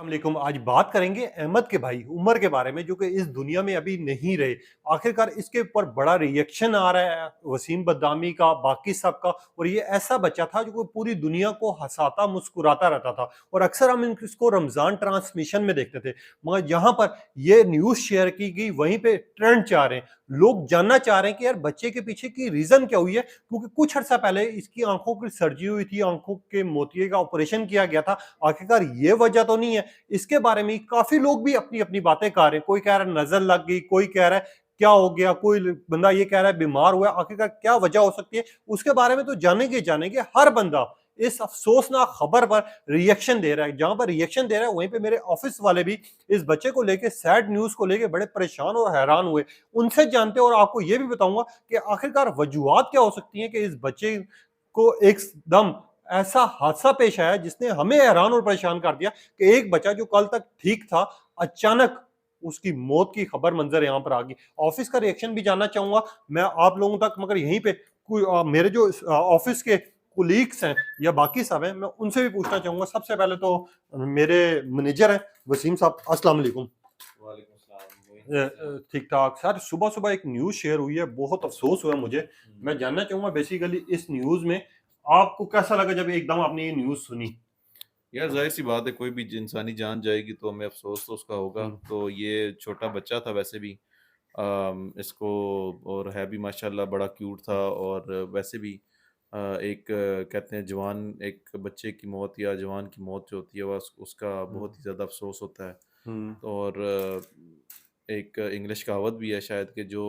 वालेकुम। आज बात करेंगे अहमद के भाई उमर के बारे में, जो कि इस दुनिया में अभी नहीं रहे। आखिरकार इसके ऊपर बड़ा रिएक्शन आ रहा है वसीम बदामी का, बाकी सब का। और ये ऐसा बच्चा था जो पूरी दुनिया को हंसाता मुस्कुराता रहता था, और अक्सर हम इसको रमजान ट्रांसमिशन में देखते थे। मगर जहां पर ये न्यूज शेयर की गई, वहीं पे ट्रेंड चाह रहे हैं, लोग जानना चाह रहे हैं कि यार बच्चे के पीछे की रीजन क्या हुई है। क्योंकि कुछ अर्सा पहले इसकी आंखों की सर्जरी हुई थी, आंखों के मोतिये का ऑपरेशन किया गया था। आखिरकार ये वजह तो नहीं है। इसके बारे में काफी लोग भी अपनी अपनी बातें कर रहे हैं। कोई कह रहा है नजर लग गई, कोई कह रहा है क्या हो गया, कोई बंदा ये कह रहा है बीमार हुआ। आखिरकार क्या वजह हो सकती है, उसके बारे में तो जानेंगे जानेंगे। हर बंदा इस अफसोसनाक खबर पर रिएक्शन दे रहा है। जहां पर रिएक्शन दे रहा है, वहीं पे मेरे ऑफिस वाले भी इस बच्चे को लेके, सैड न्यूज को लेके बड़े परेशान और हैरान हुए। उनसे जानते, और आपको ये भी बताऊंगा कि आखिरकार वजूहात क्या हो सकती हैं कि इस बच्चे को एकदम ऐसा हादसा पेश आया जिसने हमें हैरान और परेशान कर दिया कि एक बच्चा जो कल तक ठीक था, अचानक उसकी मौत की खबर मंजर यहां पर आ गई। ऑफिस का रिएक्शन भी जानना चाहूंगा मैं आप लोगों तक, मगर यहीं पे कोई मेरे जो ऑफिस के कुलीग्स हैं या बाकी सब हैं, मैं उनसे भी पूछना चाहूंगा। सबसे पहले तो मेरे मैनेजर हैं वसीम साहब, अस्सलाम वालेकुम। वालेकुम सलाम। ठीक ठाक सर। सुबह सुबह एक न्यूज शेयर हुई है, बहुत अफसोस हुआ मुझे। हुँ। मैं जानना चाहूंगा बेसिकली इस न्यूज में आपको कैसा लगा जब एकदम आपने ये न्यूज सुनी। यार ज़ाहिर-सी बात है, कोई भी इंसानी जान जाएगी तो हमें अफ़सोस तो उसका होगा। हम्म, तो ये छोटा बच्चा था वैसे भी, इसको और है भी माशाल्लाह बड़ा क्यूट था। और वैसे भी एक कहते हैं जवान एक बच्चे की मौत या जवान की मौत जो होती है वह उसका हम्म, बहुत ही ज़्यादा अफ़सोस होता है। हम्म, तो और एक इंग्लिश कहावत भी है शायद कि जो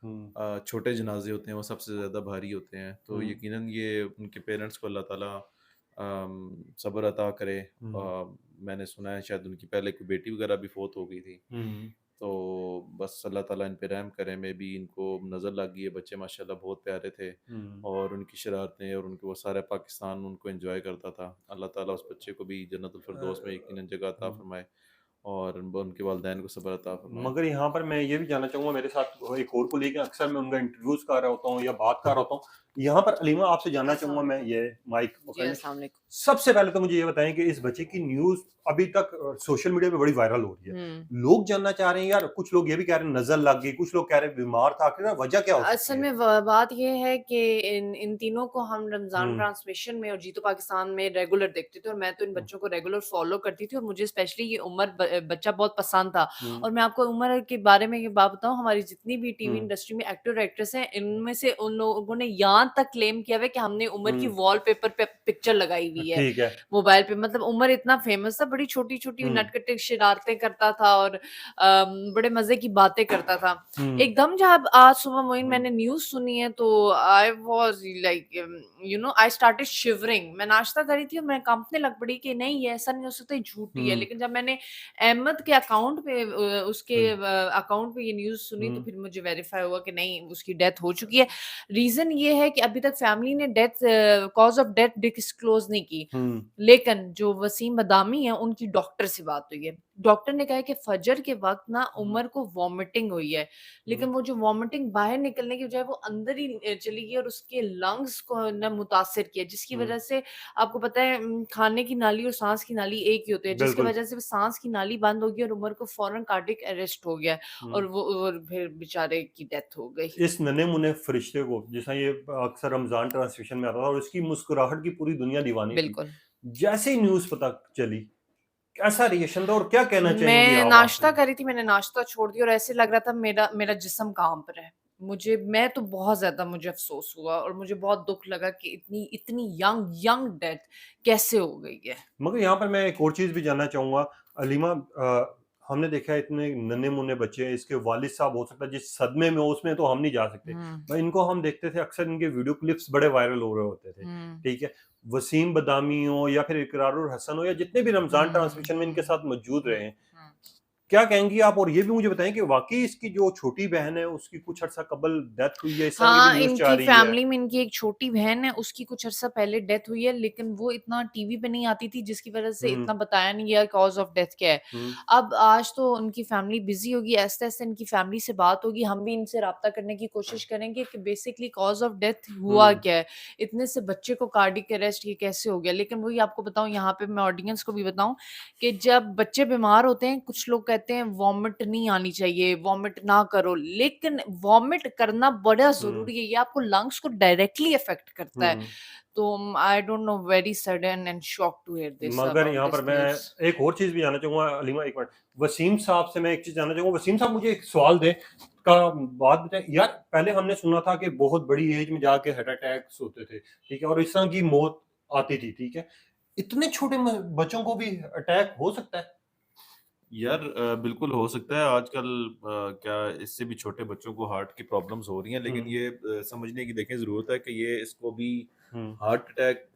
हम्म, छोटे जनाजे होते हैं वो सबसे ज़्यादा भारी होते हैं। तो हम्म, यकीनन ये उनके पेरेंट्स को अल्लाह ताला सब्र अता करे। हम्म, मैंने सुना है शायद उनकी पहले कोई बेटी वगैरह भी फ़ौत हो गई थी। हम्म, तो बस अल्लाह ताला इन पे रहम करे। मैं भी इनको नज़र लग गई है, बच्चे माशाल्लाह बहुत प्यारे थे। हम्म, और उनकी शरारतें और उनके वो सारा पाकिस्तान उनको एन्जॉय करता था। अल्लाह ताला उस बच्चे को भी जन्नतुल फ़िरदौस में यकीनन जगह अता हम्म। फ़रमाए और उनके वालिदैन को सब्र अता फ़रमाए। मगर यहाँ पर मैं ये भी जानना चाहूंगा, मेरे साथ एक और कोलीग है, अक्सर मैं उनका इंटरव्यूज कर रहा होता हूँ या बात कर रहा होता हूँ। यहाँ पर अलीमा आपसे जानना अस्सलाम चाहूंगा मैं, वालेकुम। ये माइक जी, पकड़ लें। अस्सलाम वालेकुम। सबसे पहले तो मुझे ये बताएं कि इस बच्चे की न्यूज अभी तक सोशल मीडिया पे बड़ी वायरल हो रही है। हुँ। लोग जानना चाह रहे हैं यार, कुछ लोग ये भी कह रहे हैं नजर लग गई, कुछ लोग कह रहे हैं बीमार था। आखिर वजह क्या हो सकती असल है। में बात ये है कि इन इन तीनों को हम रमज़ान हम्म, ट्रांसमिशन में और जी तो पाकिस्तान में रेगुलर देखते थे, और मैं तो इन हम्म, बच्चों को रेगुलर फ़ॉलो करती थी, और मुझे स्पेशली ये उमर बच्चा बहुत पसंद था। हम्म, और मैं आपको उमर के बारे में ये बात बताऊँ, हमारी जितनी भी टीवी हम्म, इंडस्ट्री में एक्टर एक्ट्रेस हैं, इनमें से उन लोगों ने यहाँ तक क्लेम किया हुआ है कि हमने उमर की हम्म, वॉलपेपर पे पिक्चर लगाई हुई है ठीक है। मोबाइल पे। मतलब उमर इतना फेमस था, बड़ी छोटी-छोटी हम्म, नटखटे शरारतें करता था, और बड़े मज़े की बातें करता था। हम्म, एकदम जब आज सुबह मोइन हम्म, मैंने न्यूज़ सुनी है, तो I was like I started shivering. मैं नाश्ता कर रही थी और मैं काँपने लग पड़ी कि नहीं, ये ऐसा नहीं हो सकता, ये झूठी है। हम्म, लेकिन जब मैंने अहमद के अकाउंट पे उसके हम्म, अकाउंट पे ये न्यूज़ सुनी, तो हम्म, फिर मुझे वेरीफाई हुआ कि नहीं, उसकी डेथ हो चुकी है। रीज़न ये है कि अभी तक फैमिली ने कॉज़ ऑफ डेथ डिस्क्लोज़ नहीं की। हम्म, लेकिन जो वसीम बदामी हैं, उनकी डॉक्टर से बात हुई है। डॉक्टर ने कहा है कि फजर के वक़्त ना हम्म, उमर को वॉमिटिंग हुई है। हम्म, लेकिन वो जो वॉमिटिंग बाहर निकलने की बजाय वो अंदर ही चली गई, और उसके लंग्स को ना मुतासिर किया, जिसकी हम्म, वजह से आपको पता है खाने की नाली और सांस की नाली एक ही होती है, जिसकी बिल्कुल। वजह से वो सांस की नाली बंद हो गई और उमर को फौरन कार्डियक अरेस्ट हो गया, हम्म। और वो और फिर बेचारे की डेथ हो गई। इस नन्हे-मुन्ने फरिश्ते को, जैसा ये अक्सर रमज़ान ट्रांसमिशन में आता था, और इसकी मुस्कुराहट की पूरी दुनिया दीवानी थी। बिल्कुल। जैसे ही न्यूज़ पता चली, कैसा रिएक्शन था और क्या कहना चाहेंगी मैं आप नाश्ता आखिरी में? कर रही थी, मैंने नाश्ता छोड़ दिया और ऐसे लग रहा था मेरा मेरा जिस्म काँप रहा है। मैं तो बहुत ज़्यादा मुझे अफ़सोस हुआ, और मुझे बहुत दुःख लगा कि इतनी इतनी यंग यंग डेथ कैसे हो गई है। मगर यहाँ पर मैं एक और चीज़ भी जानना चाहूँगा, अलीमा। हमने देखा है इतने नन्हे-मुन्ने बच्चे हैं, इसके वालिद साहब हो सकता है जिस सदमे में हो, उसमें तो हम नहीं जा सकते। हुँ, भाई इनको हम देखते थे, अक्सर इनके वीडियो क्लिप्स बड़े वायरल हो रहे होते थे, हुँ, ठीक है? वसीम बदामी हो या फिर इकरारुल हसन हो, या जितने भी रमज़ान हुँ, ट्रांसमिशन में इनके हुँ, साथ मौजूद हुँ, रहे हैं, हुँ। क्या कहेंगी आप? और ये भी मुझे बताएँ कि वाक़ई इसकी जो छोटी बहन है, उसकी कुछ अर्सा कबल डेथ हुई है, इस तरह की भी हाँ, न्यूज़ जा इनकी रही है। फैमिली में इनकी एक छोटी बहन है, उसकी कुछ अरसा पहले डेथ हुई है, लेकिन वो इतना टीवी पे नहीं आती थी, जिसकी वज़ह से हुँ, इतना बताया नहीं गया कॉज़ ऑफ डेथ क्या है। हुँ, अब आज तो उनकी फैमिली बिज़ी होगी, ऐसे-ऐसे इनकी फैमिली से बात होगी, हम भी इनसे राब्ता करने की कोशिश करेंगे कि बेसिकली कॉज़ ऑफ डेथ हुआ हुँ, क्या है? इतने से बच्चे को कार्डियक अरेस्ट ये कैसे हो गया? लेकिन वही आपको बताऊँ, यहाँ पे मैं ऑडियंस को भी बताऊँ कि जब बच्चे बीमार होते हैं, कुछ लोग कहते हैं वॉमिट नहीं आनी चाहिए, वॉमिट ना करो, लेकिन वॉमिट करना बड़ा हुँ, ज़रूरी है, ये आपको लंग्स को डायरेक्टली अफ़ेक्ट करता है। हुँ। तो I don't know, very sudden and shocked to hear this मगर अबाउट यहाँ पर दिस मैं न्यूज़। एक और चीज़ भी जानना चाहूँगा अलीमा, एक मिनट। वसीम साहब से मैं एक चीज़ जानना चाहूँगा। वसीम साहब, मुझे एक सवाल दें का बात बताएँ यार। पहले हमने सुना था कि बहुत बड़ी एज में जाके हार्ट अटैक्स होते थे, ठीक है? और इस तरह की मौत आती थी, ठीक है? इतने छोटे म बच्चों को भी अटैक हो सकता है? यार बिल्कुल हो सकता है आजकल क्या इससे भी छोटे बच्चों को हार्ट की प्रॉब्लम्स हो रही हैं, लेकिन हुँ, ये समझने की देखें ज़रूरत है कि ये इसको भी हुँ, हार्ट अटैक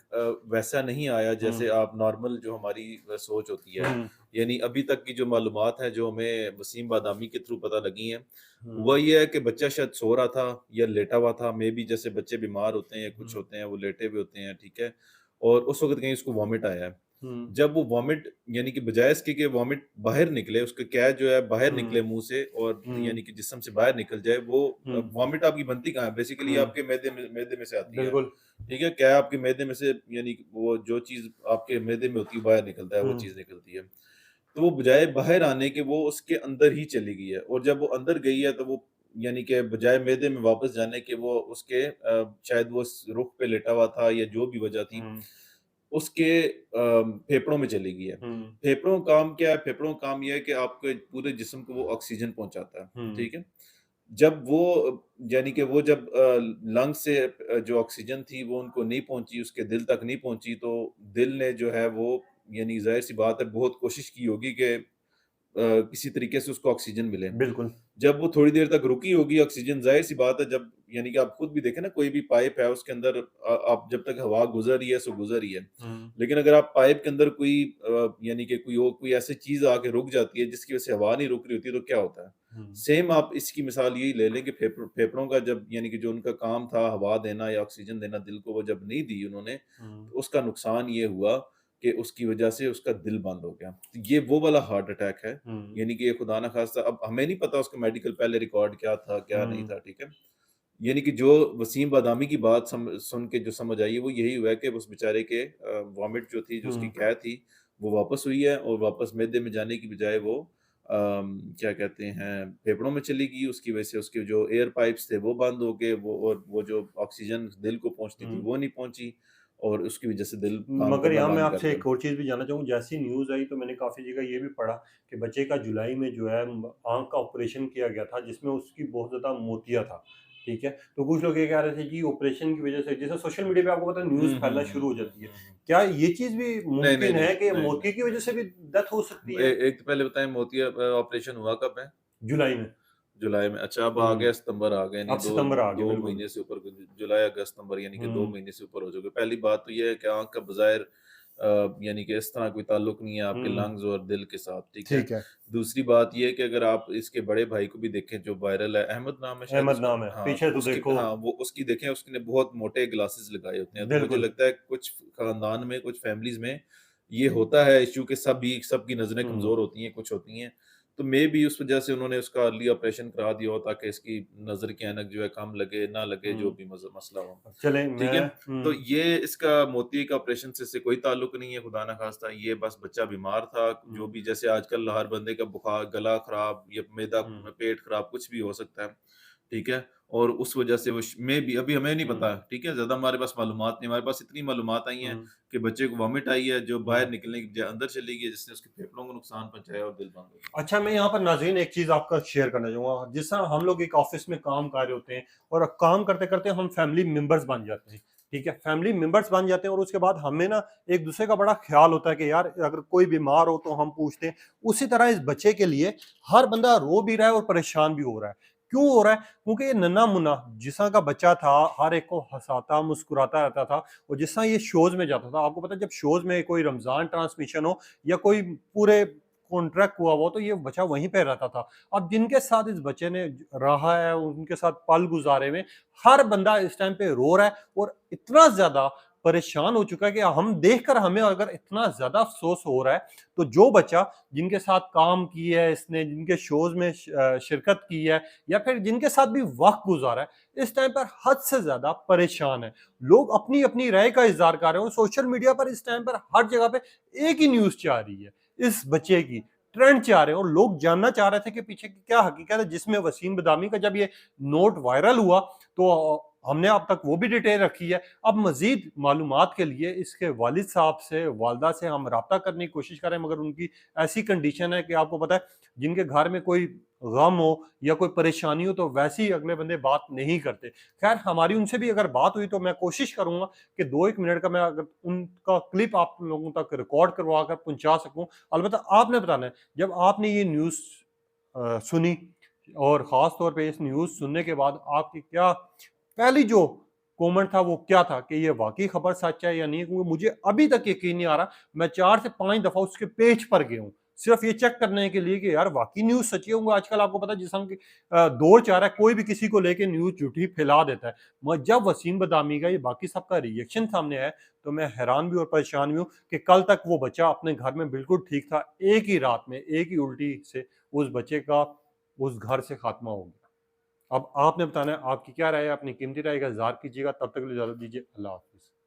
वैसा नहीं आया हुँ, जैसे आप नॉर्मल जो हमारी सोच होती है। हुँ, यानी अभी तक की जो मालूमात हैं जो हमें वसीम बादामी के थ्रू पता लगी हैं, हुँ, हुआ ये है कि बच्चा शायद सो रहा था या लेटा हुआ था, मे बी जैसे बच्चे बीमार होते हैं या कुछ हुँ, होते हैं वो लेटे हुए होते हैं, ठीक है? और उस वक़्त कहीं उसको वॉमिट आया है। हुँ, जब वो वॉमिट यानी कि बजाय इसके कि वॉमिट बाहर निकले, उसका क्या जो है बाहर हुँ, निकले मुँह से और हुँ, यानी कि जिस्म से बाहर निकल जाए, वो हुँ, वॉमिट आपकी बनती कहाँ है? बेसिकली हुँ, आपके मैदे में से आती है, बिल्कुल। ठीक है? क्या है आपके मैदे में से यानी कि वो जो चीज़ आपके मैदे में होती है, बाहर निकलता है, वो हुँ, चीज़ निकलती है। तो वो बजाय बाहर आने के वो उसके अंदर ही चली गई है और जब वो अंदर गई है तो वो यानी कि बजाय मैदे में वापस जाने के वो उसके शायद वो स रुख पे लेटा हुआ था या जो भी वजह थी, हुँ, उसके फेफड़ों में चली गई है। हुँ, फेफड़ों का काम क्या है? फेफड़ों का काम ये है कि आपके पूरे जिस्म को वो ऑक्सीजन पहुँचाता है, हुँ, ठीक है? जब वो यानी कि वो जब लंग्स से जो ऑक्सीजन थी वो उनको नहीं पहुँची, उसके दिल तक नहीं पहुँची, तो दिल ने जो है वो यानी ज़ाहिर-सी बात है बहुत कोशिश की होगी कि किसी तरीके से उसको ऑक्सीजन मिले। बिल्कुल। जब वो थोड़ी देर तक रुकी होगी ऑक्सीजन, ज़ाहिर-सी बात है जब यानी कि आप खुद भी देखें ना कोई भी पाइप है उसके अंदर आप जब तक हवा गुज़र रही है सो गुज़र रही है। हुँ, लेकिन अगर आप पाइप के अंदर कोई यानी कि कोई ऐसी चीज़ आके रुक जाती है जिसकी वज़ह से हवा नहीं रुक रही होती है तो क्या होता है? हुँ, सेम आप इसकी मिसाल यही ले लें कि फेफड़ों का जब यानी कि जो उनका काम था हवा देना या ऑक्सीजन देना दिल को वो जब नहीं दी उन्होंने, हुँ, तो उसका नुकसान ये हुआ कि उसकी वज़ह से उसका दिल बंद हो गया। तो ये वो वाला हार्ट अटैक है, हुँ, यानी कि ये खुदा ना ख़ास्ता अब हमें नहीं पता उसका मेडिकल पहले रिकॉर्ड क्या था, क्या नहीं हुँ, था, ठीक है? यानी कि जो वसीम बादामी की बात सुन के जो समझ आई है वो यही हुआ है कि उस बेचारे के वॉमिट जो थी, जो उसकी हुँ, कै थी, वो वापस हुई है और वापस मैदे में जाने की बजाय वो क्या कहते हैं, फेफड़ों में चली गई, उसकी वजह से उसके जो एयर पाइप्स थे वो बंद हो गए, वो जो ऑक्सीजन दिल को पहुँचती थी हुँ। वो नहीं पहुँची और उसकी वजह से दिल काम मगर करना यहाँ मैं बंद कर आपसे दिया। एक और चीज़ भी जानना चाहूँ, जैसी न्यूज़ आई तो मैंने काफ़ी जगह ये भी पढ़ा कि बच्चे का जुलाई में जो है आँख का ऑपरेशन किया गया था, जिसमें उसकी बहुत ज़्यादा मोतिया था, ठीक है? तो कुछ लोग ये कह रहे थे जी ऑपरेशन की वज़ह से, जैसे सोशल मीडिया पे आपको पता है न्यूज़ हुँ, हुँ, फैलना हुँ, शुरू हो हुँ, जाती है। हुँ, हुँ। क्या ये चीज़ भी नहीं, नहीं, मुमकिन नहीं, है कि नहीं, मोतिया नहीं। की वज़ह से भी डेथ हो सकती है? एक तो पहले बताएँ मोतिया ऑपरेशन हुआ कब है? जुलाई में। जुलाई में। अच्छा अब आ हुँ, गया सितंबर आ गया यानी अब 2 सितंबर आ गया 2 बिल्कुल। महीने से ऊपर जुलाई, अगस्त, सितंबर यानी कि 2 हुँ, महीने से ऊपर हो चुके। पहली बात तो ये है कि आँख का बज़ाहिर यानी कि इस तरह कोई ताल्लुक नहीं है आपके हुँ, लंग्स और दिल के साथ, ठीक है? ठीक है। दूसरी बात ये है कि अगर आप इसके बड़े भाई को भी देखें जो वायरल है, अहमद नाम है शायद अहमद उसका नाम है, हाँ, पीछे तो तो उसकी देखो। हाँ, वो उसकी देखें उसने बहुत मोटे ग्लासेस लगाए होते हैं। तो मुझे बिल्कुल। लगता है कुछ खानदान में, कुछ फैमिलीज़ में ये होता है इश्यू कि सबकी नज़रें हुँ, कमज़ोर होती हैं, कुछ होती हैं। तो मेबी उस वजह से उन्होंने उसका अर्ली ऑपरेशन करा दिया हो ताकि इसकी नज़र की ऐनक जो है कम लगे, ना लगे जो हुँ। भी मसला हो। चलें ठीक है? मैं तो हुँ, ये इसका मोती का ऑपरेशन से इससे कोई ताल्लुक नहीं है खुदा ना ख़ास्ता, ये बस बच्चा बीमार था, जो हुँ, भी जैसे आजकल हर बंदे का बुखार, गला ख़राब या मैदा हुँ, पेट ख़राब कुछ भी हो सकता है, ठीक है? और उस वजह से वो मेबी अभी हमें नहीं हुँ, पता, ठीक है? ज़्यादा हमारे पास मालूमात नहीं, हमारे पास इतनी मालूमात आई हैं हुँ, कि बच्चे को वॉमिट आई है, जो हुँ। बाहर निकलने की बजाय अंदर चली गई है, जिसने उसके फेफड़ों को नुकसान पहुँचाया और दिल बंद हो गया। अच्छा, मैं यहाँ पर नाज़रीन एक चीज़ आपका शेयर करना चाहूँगा। जिस तरह हम लोग एक ऑफ़िस में काम कर रहे होते हैं और काम करते-करते हम फैमिली मेंबर्स बन जाते हैं, ठीक है? फैमिली मेंबर्स बन जाते हैं और उसके बाद हमें ना एक-दूसरे का बड़ा ख़्याल होता है कि यार अगर कोई बीमार हो तो हम पूछते हैं। उसी तरह इस बच्चे के लिए हर बंदा रो भी रहा है और परेशान भी हो रहा है। क्यों हो रहा है? क्योंकि ये नन्हा-मुन्ना जिस तरह का बच्चा था, हर एक को हँसाता, मुस्कुराता रहता था और जिस तरह ये शोज़ में जाता था, आपको पता है जब शोज़ में कोई रमज़ान ट्रांसमिशन हो या कोई पूरे कॉन्ट्रैक्ट हुआ वो, तो ये बच्चा वहीं पे रहता था। अब जिनके साथ इस बच्चे ने रहा है, उनके साथ पल गुज़ारे हुए, हर बंदा इस टाइम पे रो रहा है और इतना ज़्यादा परेशान हो चुका है कि हम देखकर हमें अगर इतना ज़्यादा अफ़सोस हो रहा है, तो जो बच्चा जिनके साथ काम किया है इसने, जिनके शोज़ में शिरकत की है या फिर जिनके साथ भी वक़्त गुज़ारा है, इस टाइम पर हद से ज़्यादा परेशान है। लोग अपनी-अपनी राय का इज़हार कर रहे हैं और सोशल मीडिया पर इस टाइम पर हर जगह पे एक ही न्यूज़ जा रही है, इस बच्चे की, ट्रेंड चाह रहे हैं और लोग जानना चाह रहे थे कि पीछे की क्या हकीकत है, जिसमें वसीम बदामी का जब ये नोट वायरल हुआ, तो हमने अब तक वो भी डिटेल रखी है। अब मज़ीद मालूमात के लिए इसके वालिद साहब से, वालदा से हम राब्ता करने की कोशिश कर रहे हैं, मगर उनकी ऐसी कंडीशन है कि आपको पता है, जिनके घर में कोई गम हो या कोई परेशानी हो, तो वैसे ही अगले बंदे बात नहीं करते। खैर, हमारी उनसे भी अगर बात हुई, तो मैं कोशिश करूँगा कि 2-1 मिनट का मैं अगर उनका क्लिप आप लोगों तक रिकॉर्ड करवा कर पहुँचा सकूँ। अलबत्ता आपने बताना है, जब आपने ये न्यूज़ सुनी और ख़ास तौर पे इस न्यूज़ सुनने के बाद आपकी क्या पहली जो कमेंट था वो क्या था कि ये वाक़ई खबर सच है या नहीं? क्योंकि मुझे अभी तक यकीन नहीं आ रहा। मैं 4 से 5 दफ़ा उसके पेज पर गया हूँ, सिर्फ़ ये चेक करने के लिए कि यार वाक़ई न्यूज़ सच्ची है। क्योंकि आजकल आपको पता है जिस तरह की दौर चल रहा है, कोई भी किसी को लेके न्यूज़ झूठी फैला देता है। जब वसीम बदामी का ये बाकी सबका रिएक्शन सामने आया, तो मैं हैरान भी और परेशान भी हूँ कि कल तक वो बच्चा अपने घर में बिल्कुल ठीक था, एक ही रात में, एक ही उल्टी से उस बच्चे का उस घर से खात्मा हो गया। अब आपने बताना है आपकी क्या राय है, अपनी कीमती राय का इज़हार कीजिएगा। तब तक के लिए इजाज़त दीजिए। अल्लाह हाफ़िज़।